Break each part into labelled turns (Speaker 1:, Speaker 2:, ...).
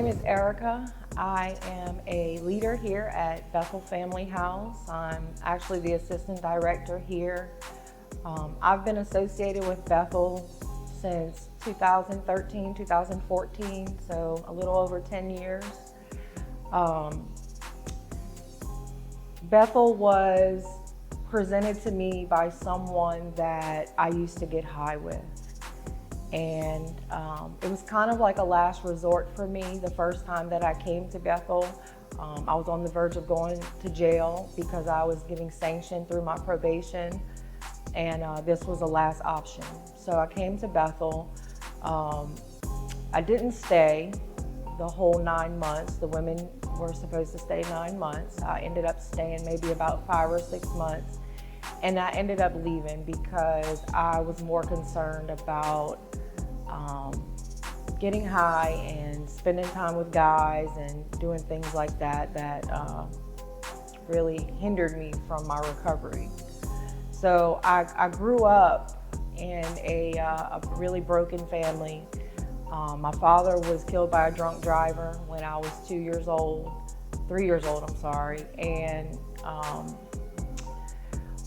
Speaker 1: name is Erica. I am a leader here at Bethel Family House. I'm actually the assistant director here. I've been associated with Bethel since 2013, 2014, so a little over 10 years. Bethel was presented to me by someone that I used to get high with. And it was kind of like a last resort for me the first time that I came to Bethel. I was on the verge of going to jail because I was getting sanctioned through my probation, and this was the last option. So I came to Bethel. I didn't stay the whole 9 months. The women were supposed to stay 9 months. I ended up staying maybe about 5 or 6 months, and I ended up leaving because I was more concerned about getting high and spending time with guys and doing things like that really hindered me from my recovery. So I grew up in a really broken family. My father was killed by a drunk driver when I was 3 years old, I'm sorry. And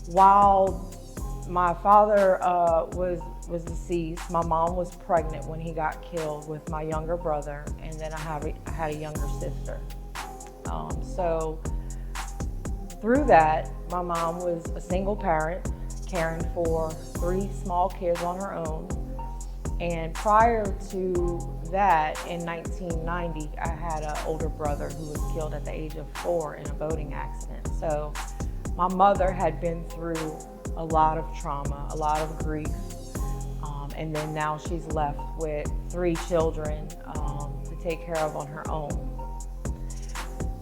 Speaker 1: while my father was deceased, my mom was pregnant when he got killed with my younger brother, and then I had a younger sister. So through that, my mom was a single parent, caring for 3 small kids on her own. And prior to that, in 1990, I had an older brother who was killed at the age of 4 in a boating accident. So my mother had been through a lot of trauma, a lot of grief, and then now she's left with 3 children to take care of on her own.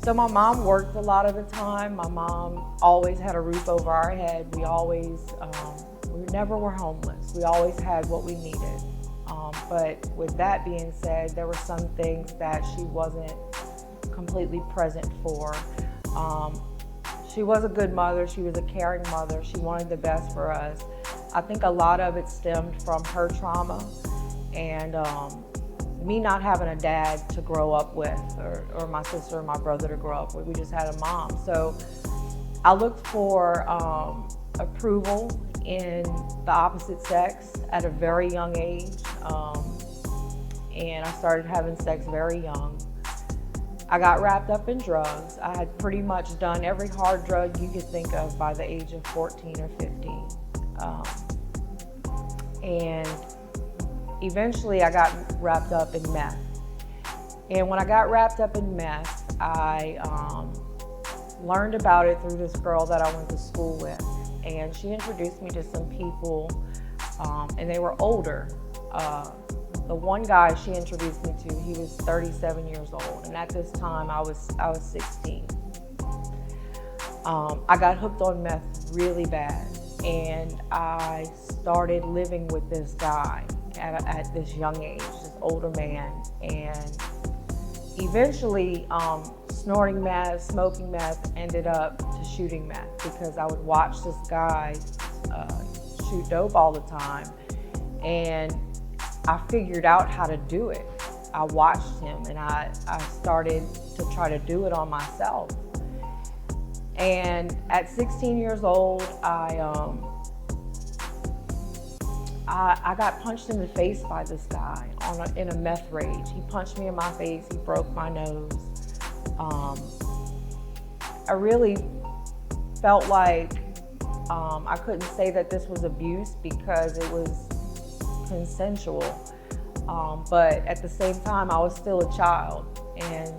Speaker 1: So my mom worked a lot of the time. My mom always had a roof over our head. We never were homeless. We always had what we needed. But with that being said, there were some things that she wasn't completely present for. She was a good mother. She was a caring mother. She wanted the best for us. I think a lot of it stemmed from her trauma and me not having a dad to grow up with, or my sister or my brother to grow up with. We just had a mom. So I looked for approval in the opposite sex at a very young age. And I started having sex very young. I got wrapped up in drugs. I had pretty much done every hard drug you could think of by the age of 14 or 15. And eventually I got wrapped up in meth. And when I got wrapped up in meth, I learned about it through this girl that I went to school with. And she introduced me to some people, and they were older. The one guy she introduced me to, he was 37 years old, and at this time I was 16. I got hooked on meth really bad, and I started living with this guy at this young age, this older man, and eventually snorting meth, smoking meth, ended up to shooting meth because I would watch this guy shoot dope all the time, and I figured out how to do it. I watched him, and I started to try to do it on myself. And at 16 years old, I got punched in the face by this guy in a meth rage. He punched me in my face. He broke my nose. I really felt like I couldn't say that this was abuse because it was consensual, but at the same time I was still a child, and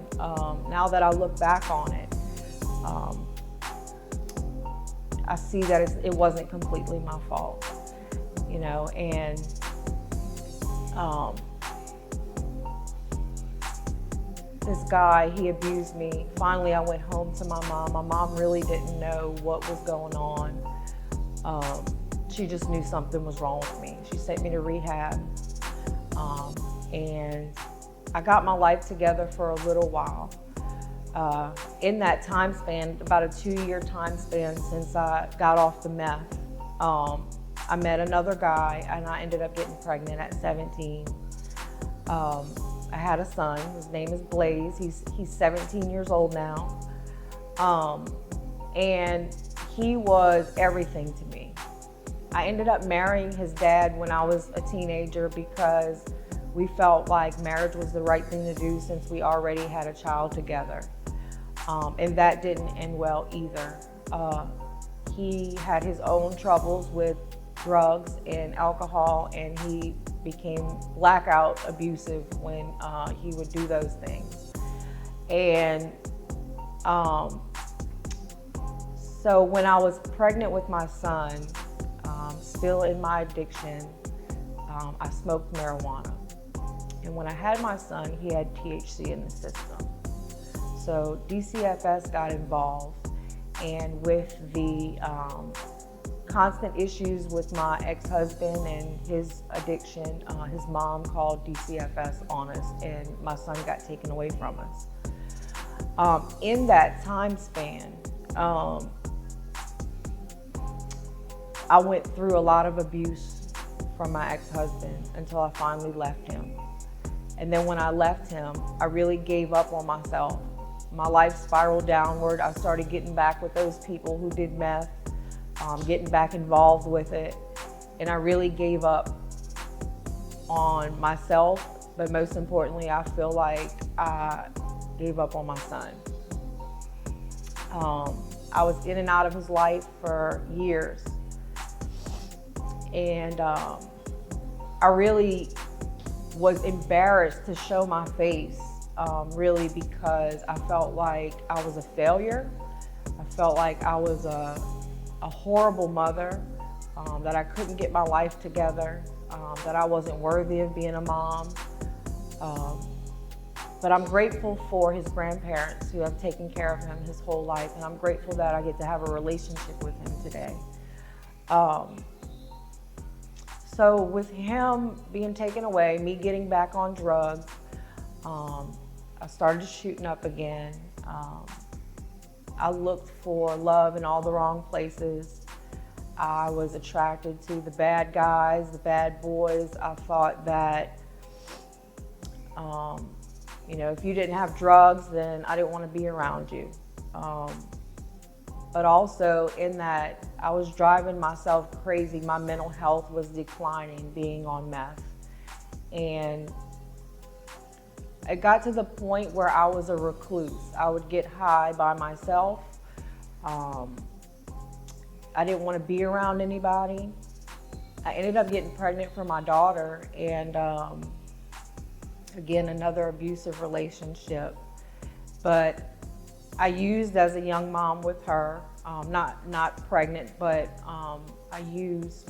Speaker 1: now that I look back on it, I see that it wasn't completely my fault, you know. And this guy, he abused me. Finally I went home to my mom. My mom really didn't know what was going on. She just knew something was wrong with me. She sent me to rehab, and I got my life together for a little while. In that time span, about a 2-year time span since I got off the meth, I met another guy, and I ended up getting pregnant at 17. I had a son. His name is Blaze. He's 17 years old now. And he was everything to me. I ended up marrying his dad when I was a teenager because we felt like marriage was the right thing to do since we already had a child together. And that didn't end well either. He had his own troubles with drugs and alcohol, and he became blackout abusive when he would do those things. And so when I was pregnant with my son, still in my addiction, I smoked marijuana. And when I had my son, he had THC in the system. So DCFS got involved, and with the constant issues with my ex-husband and his addiction, his mom called DCFS on us, and my son got taken away from us. In that time span, I went through a lot of abuse from my ex-husband until I finally left him. And then when I left him, I really gave up on myself. My life spiraled downward. I started getting back with those people who did meth, getting back involved with it. And I really gave up on myself, but most importantly, I feel like I gave up on my son. I was in and out of his life for years. And I really was embarrassed to show my face, really, because I felt like I was a failure. I felt like I was a horrible mother, that I couldn't get my life together, that I wasn't worthy of being a mom. But I'm grateful for his grandparents who have taken care of him his whole life, and I'm grateful that I get to have a relationship with him today. So with him being taken away, me getting back on drugs, I started shooting up again. I looked for love in all the wrong places. I was attracted to the bad guys, the bad boys. I thought that, if you didn't have drugs, then I didn't want to be around you. But also in that, I was driving myself crazy. My mental health was declining being on meth. And it got to the point where I was a recluse. I would get high by myself. I didn't want to be around anybody. I ended up getting pregnant for my daughter, and again, another abusive relationship. But I used as a young mom with her, not pregnant, but I used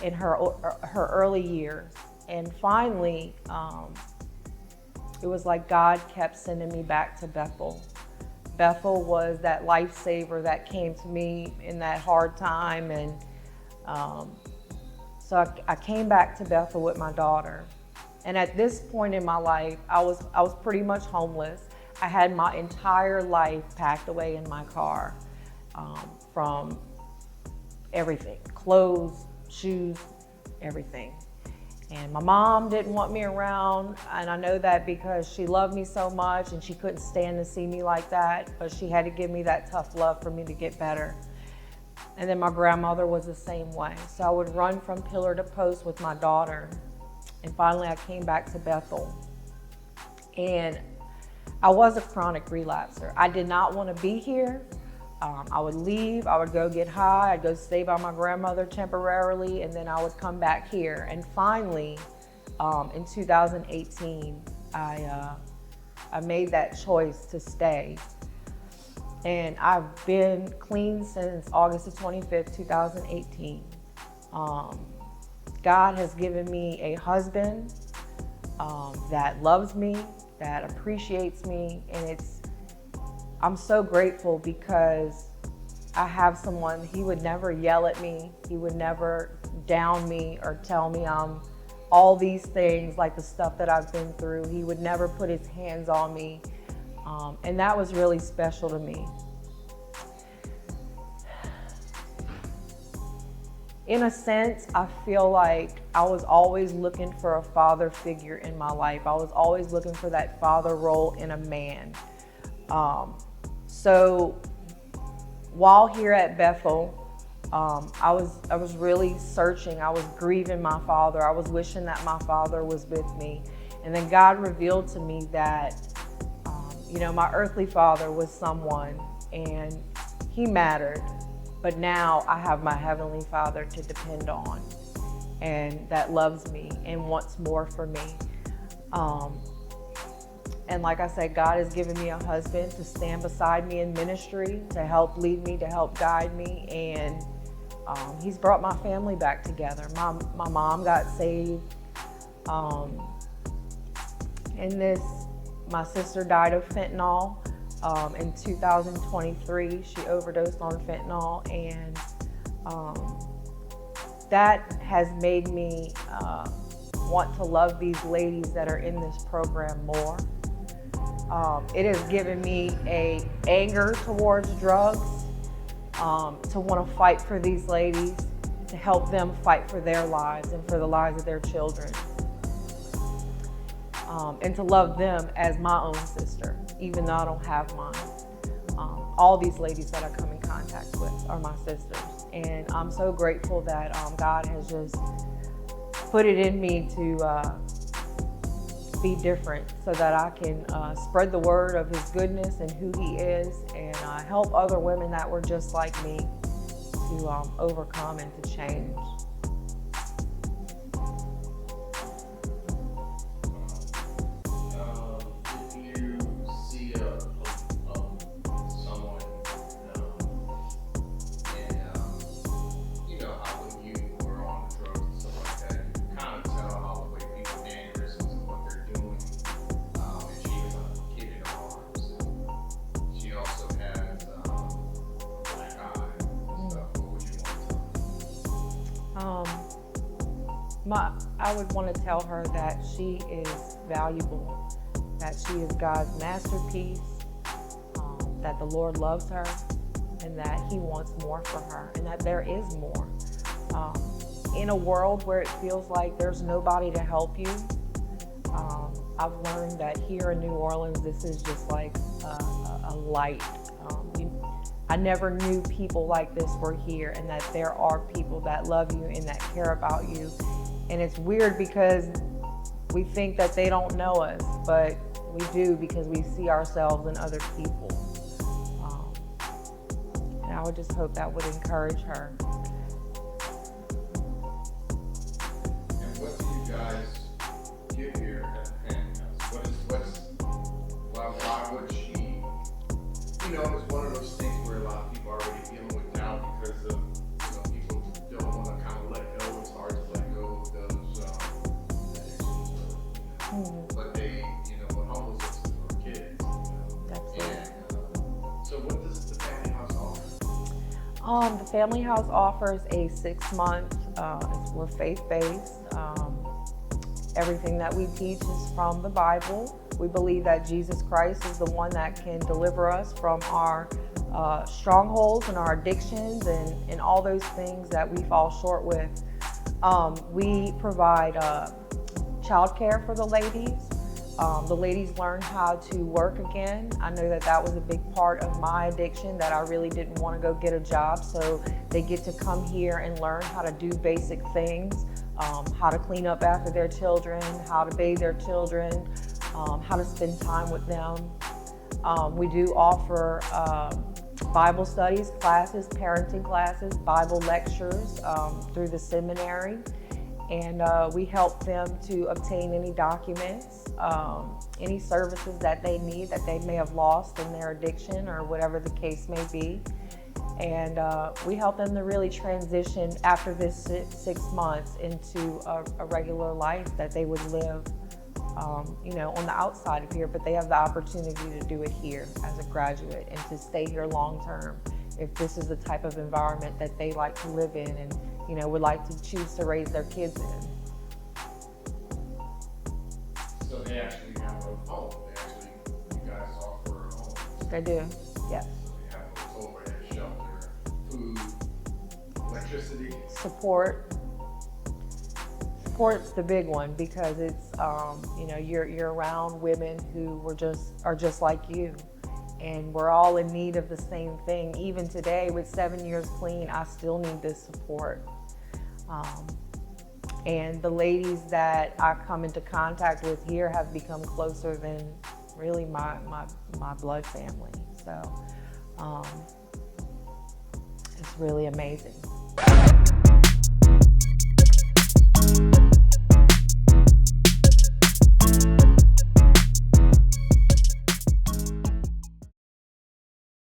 Speaker 1: in her early years. And finally, it was like God kept sending me back to Bethel. Bethel was that lifesaver that came to me in that hard time. And so I came back to Bethel with my daughter. And at this point in my life, I was pretty much homeless. I had my entire life packed away in my car, from everything, clothes, shoes, everything. And my mom didn't want me around, and I know that because she loved me so much and she couldn't stand to see me like that, but she had to give me that tough love for me to get better. And then my grandmother was the same way. So I would run from pillar to post with my daughter. And finally I came back to Bethel. And I was a chronic relapser. I did not want to be here. I would leave, I would go get high, I'd go stay by my grandmother temporarily, and then I would come back here. And finally, in 2018, I made that choice to stay. And I've been clean since August the 25th, 2018. God has given me a husband that loves me, that appreciates me, and I'm so grateful because I have someone. He would never yell at me. He would never down me or tell me I'm all these things, like the stuff that I've been through. He would never put his hands on me. And that was really special to me. in a sense, I feel like I was always looking for a father figure in my life. I was always looking for that father role in a man. So while here at Bethel, I was really searching. I was grieving my father. I was wishing that my father was with me. And then God revealed to me that, my earthly father was someone and he mattered. But now I have my heavenly Father to depend on, and that loves me and wants more for me. And like I said, God has given me a husband to stand beside me in ministry, to help lead me, to help guide me. And he's brought my family back together. My mom got saved. My sister died of fentanyl. In 2023, she overdosed on fentanyl, and that has made me want to love these ladies that are in this program more. It has given me an anger towards drugs, to want to fight for these ladies, to help them fight for their lives and for the lives of their children, and to love them as my own sister, even though I don't have mine. All these ladies that I come in contact with are my sisters. And I'm so grateful that God has just put it in me to be different so that I can spread the word of his goodness and who he is, and help other women that were just like me to overcome and to change. I would want to tell her that she is valuable, that she is God's masterpiece, that the Lord loves her, and that he wants more for her, and that there is more. In a world where it feels like there's nobody to help you, I've learned that here in New Orleans, this is just like a light. I never knew people like this were here, and that there are people that love you and that care about you. And it's weird because we think that they don't know us, but we do, because we see ourselves in other people. And I would just hope that would encourage her.
Speaker 2: And what do you guys get here at the Penthouse? Why would she, it's one of those things where a lot of people are already dealing with now because of, people don't want to kind of let go. It's hard to let go of those addictions, but they, what homeless is for kids, And so what does the Family House offer?
Speaker 1: The Family House offers a 6-month, we're faith-based. Everything that we teach is from the Bible. We believe that Jesus Christ is the one that can deliver us from our strongholds and our addictions and all those things that we fall short with. We provide childcare for the ladies. The ladies learn how to work again. I know that was a big part of my addiction, that I really didn't want to go get a job. So they get to come here and learn how to do basic things, how to clean up after their children, how to bathe their children, how to spend time with them. We do offer Bible studies classes, parenting classes, Bible lectures through the seminary. And we help them to obtain any documents, any services that they need that they may have lost in their addiction or whatever the case may be. And we help them to really transition after this 6 months into a regular life that they would live, on the outside of here, but they have the opportunity to do it here as a graduate and to stay here long term if this is the type of environment that they like to live in and would like to choose to raise their kids in.
Speaker 2: So they actually have a home. You guys offer a home.
Speaker 1: They do, yes.
Speaker 2: So they have overhead shelter, food, electricity. electricity.
Speaker 1: Support's the big one, because it's you're around women who are just like you, and we're all in need of the same thing. Even today, with 7 years clean, I still need this support. And the ladies that I come into contact with here have become closer than really my blood family. So it's really amazing.